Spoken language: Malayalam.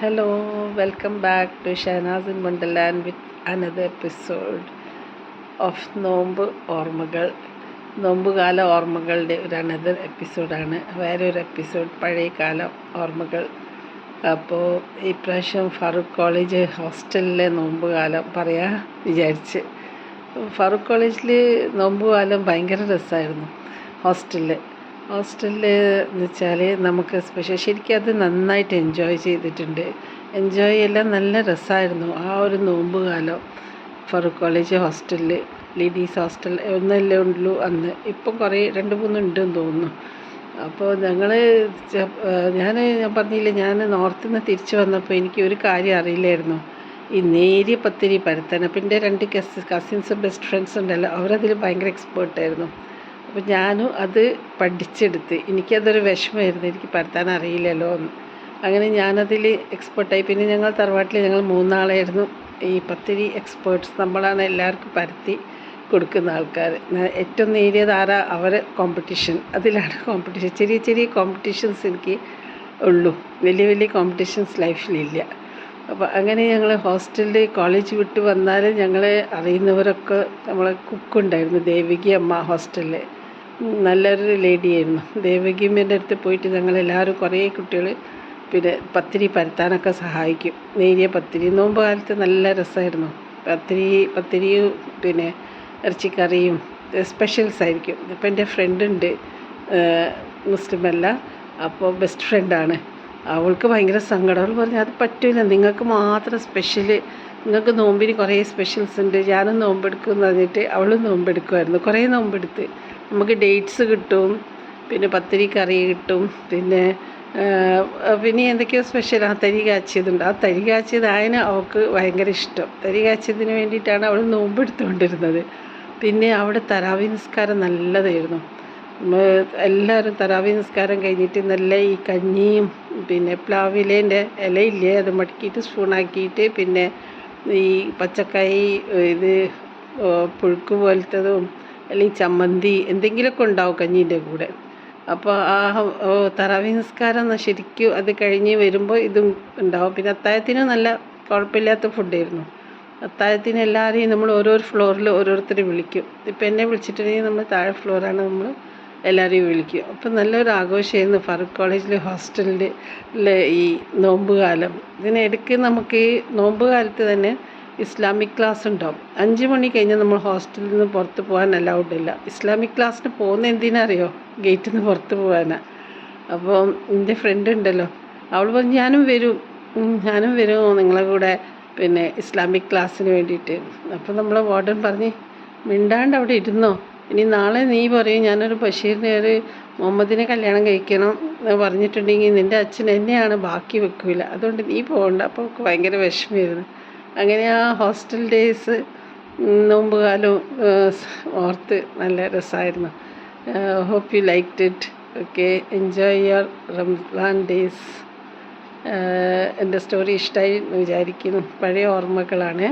Hello, welcome back to Shahnaz in Wonderland with another episode of നോമ്പ് ഓർമ്മകൾ. നോമ്പുകാല ഓർമ്മകളുടെ ഒരു അനദർ എപ്പിസോഡാണ്. വേറൊരു എപ്പിസോഡ് പഴയകാല ഓർമ്മകൾ. അപ്പോൾ ഇപ്രാവശ്യം ഫറൂഖ് കോളേജ് ഹോസ്റ്റലിലെ നോമ്പുകാലം പറയാൻ വിചാരിച്ച്. ഫറൂഖ് കോളേജിൽ നോമ്പുകാലം ഭയങ്കര രസമായിരുന്നു. ഹോസ്റ്റലിൽ എന്ന് വെച്ചാൽ നമുക്ക് സ്പെഷ്യൽ ശരിക്കും അത് നന്നായിട്ട് എൻജോയ് ചെയ്തിട്ടുണ്ട്. എൻജോയ് എല്ലാം നല്ല രസമായിരുന്നു ആ ഒരു നോമ്പ് കാലം. ഫറൂഖ് കോളേജ് ഹോസ്റ്റലിൽ ലേഡീസ് ഹോസ്റ്റൽ ഒന്നല്ലേ ഉള്ളൂ അന്ന്. ഇപ്പം കുറേ 2-3 ഉണ്ടെന്ന് തോന്നുന്നു. അപ്പോൾ ഞാൻ പറഞ്ഞില്ലേ, ഞാൻ നോർത്തിൽ നിന്ന് തിരിച്ച് വന്നപ്പോൾ എനിക്ക് ഒരു കാര്യം അറിയില്ലായിരുന്നു. ഈ നേരിയ പത്തിരി പരത്താൻ. അപ്പം എൻ്റെ 2 കസിൻസ് ബെസ്റ്റ് ഫ്രണ്ട്സ് ഉണ്ടല്ലോ, അവരതിൽ ഭയങ്കര എക്സ്പേർട്ടായിരുന്നു. അപ്പോൾ ഞാനും അത് പഠിച്ചെടുത്ത്. എനിക്കതൊരു വിഷമമായിരുന്നു, എനിക്ക് പരത്താൻ അറിയില്ലല്ലോ എന്ന്. അങ്ങനെ ഞാനതിൽ എക്സ്പേർട്ടായി. പിന്നെ ഞങ്ങൾ തറവാട്ടിൽ ഞങ്ങൾ 3 ആളായിരുന്നു ഈ പത്തിരി എക്സ്പേർട്സ്. നമ്മളാണ് എല്ലാവർക്കും പരത്തി കൊടുക്കുന്ന ആൾക്കാർ. ഏറ്റവും നേരിയത് ആരാ അവരെ കോമ്പറ്റീഷൻ, അതിലാണ് കോമ്പറ്റീഷൻ. ചെറിയ ചെറിയ കോമ്പറ്റീഷൻസ് എനിക്ക് ഉള്ളൂ, വലിയ വലിയ കോമ്പറ്റീഷൻസ് ലൈഫിലില്ല. അപ്പോൾ അങ്ങനെ ഞങ്ങൾ ഹോസ്റ്റലിൽ കോളേജ് വിട്ട് വന്നാൽ ഞങ്ങൾ അറിയുന്നവരൊക്കെ നമ്മളെ കുക്കുണ്ടായിരുന്നു, ദേവകി അമ്മ. ഹോസ്റ്റലിൽ നല്ലൊരു ലേഡിയായിരുന്നു. ദേവകിയമ്മേൻ്റെ അടുത്ത് പോയിട്ട് ഞങ്ങളെല്ലാവരും കുറേ കുട്ടികൾ പിന്നെ പത്തിരി പരത്താനൊക്കെ സഹായിക്കും. നേരിയ പത്തിരി നോമ്പ് കാലത്ത് നല്ല രസമായിരുന്നു. പത്തിരിയും പിന്നെ ഇറച്ചിക്കറിയും സ്പെഷ്യൽസ് ആയിരിക്കും. ഇപ്പം എൻ്റെ ഫ്രണ്ടുണ്ട്, മുസ്ലിമല്ല, അപ്പോൾ ബെസ്റ്റ് ഫ്രണ്ടാണ്. അവൾക്ക് ഭയങ്കര സങ്കടം. അവൾ പറഞ്ഞു അത് പറ്റില്ല, നിങ്ങൾക്ക് മാത്രം സ്പെഷ്യൽ, നിങ്ങൾക്ക് നോമ്പിന് കുറേ സ്പെഷ്യൽസ് ഉണ്ട്, ഞാനും നോമ്പെടുക്കും എന്ന് പറഞ്ഞിട്ട് അവളും നോമ്പെടുക്കുമായിരുന്നു. കുറേ നോമ്പെടുത്ത് നമുക്ക് ഡേറ്റ്സ് കിട്ടും, പിന്നെ പത്തിരി കറി കിട്ടും, പിന്നെ എന്തൊക്കെയോ സ്പെഷ്യൽ. തരി കാച്ചിയതുണ്ട്. ആ തരി കാച്ചിയതായതിന് അവൾക്ക് ഭയങ്കര ഇഷ്ടം. തരി കാച്ചിയതിന് വേണ്ടിയിട്ടാണ് അവൾ നോമ്പെടുത്തുകൊണ്ടിരുന്നത്. പിന്നെ അവിടെ തറാവി നിസ്കാരം നല്ലതായിരുന്നു. എല്ലാവരും തറാവി നിസ്കാരം കഴിഞ്ഞിട്ട് നല്ല ഈ കഞ്ഞിയും പിന്നെ പ്ലാവിലേൻ്റെ ഇലയില്ലേ അത് മടക്കിയിട്ട് സ്പൂണാക്കിയിട്ട് പിന്നെ ഈ പച്ചക്കായി ഇത് പുഴുക്ക് പോലത്തതും അല്ലെങ്കിൽ ചമ്മന്തി എന്തെങ്കിലുമൊക്കെ ഉണ്ടാവും കഞ്ഞീൻ്റെ കൂടെ. അപ്പോൾ ആ തറാവി നിസ്കാരം ശരിക്കും അത് കഴിഞ്ഞ് വരുമ്പോൾ ഇതും ഉണ്ടാവും. പിന്നെ അത്താഴത്തിന് നല്ല കുഴപ്പമില്ലാത്ത ഫുഡായിരുന്നു. അത്താഴത്തിന് എല്ലാവരെയും നമ്മൾ ഓരോരോ ഫ്ലോറിൽ ഓരോരുത്തരെ വിളിക്കും. ഇപ്പം എന്നെ വിളിച്ചിട്ടുണ്ടെങ്കിൽ നമ്മൾ താഴെ ഫ്ലോറാണ്, നമ്മൾ എല്ലാവരെയും വിളിക്കും. അപ്പം നല്ലൊരു ആഘോഷമായിരുന്നു ഫറൂഖ് കോളേജിലെ ഹോസ്റ്റലിൽ ഈ നോമ്പ് കാലം. ഇതിനിടയ്ക്ക് നമുക്ക് ഈ നോമ്പ് കാലത്ത് തന്നെ ഇസ്ലാമിക് ക്ലാസ് ഉണ്ടാവും. 5 മണി കഴിഞ്ഞാൽ നമ്മൾ ഹോസ്റ്റലിൽ നിന്ന് പുറത്ത് പോകാൻ അലൗഡ് ഇല്ല. ഇസ്ലാമിക് ക്ലാസ്സിന് പോകുന്ന എന്തിനറിയോ, ഗേറ്റിൽ നിന്ന് പുറത്ത് പോകാനാണ്. അപ്പോൾ എൻ്റെ ഫ്രണ്ട് ഉണ്ടല്ലോ, അവൾ പറഞ്ഞു ഞാനും വരും നിങ്ങളെ കൂടെ പിന്നെ ഇസ്ലാമിക് ക്ലാസ്സിന് വേണ്ടിയിട്ട്. അപ്പോൾ നമ്മളെ വാർഡൻ പറഞ്ഞ് മിണ്ടാണ്ട് അവിടെ ഇരുന്നോ, ഇനി നാളെ നീ പറയും ഞാനൊരു ബഷീറിനെ ഒരു മുഹമ്മദിനെ കല്യാണം കഴിക്കണം എന്ന് പറഞ്ഞിട്ടുണ്ടെങ്കിൽ നിൻ്റെ അച്ഛൻ എന്നെയാണ് ബാക്കി വെക്കില്ല, അതുകൊണ്ട് നീ പോകണ്ട. അപ്പോൾ അവൾക്ക് ഭയങ്കര വിഷമമായിരുന്നു. അങ്ങനെ ആ ഹോസ്റ്റൽ ഡേയ്സ് നോമ്പ് കാലവും ഓർത്ത് നല്ല രസമായിരുന്നു. Hope you liked it. Okay, enjoy your Ramzan days. എൻ്റെ സ്റ്റോറി ഇഷ്ടമായി എന്ന് വിചാരിക്കുന്നു. പഴയ ഓർമ്മകളാണ്.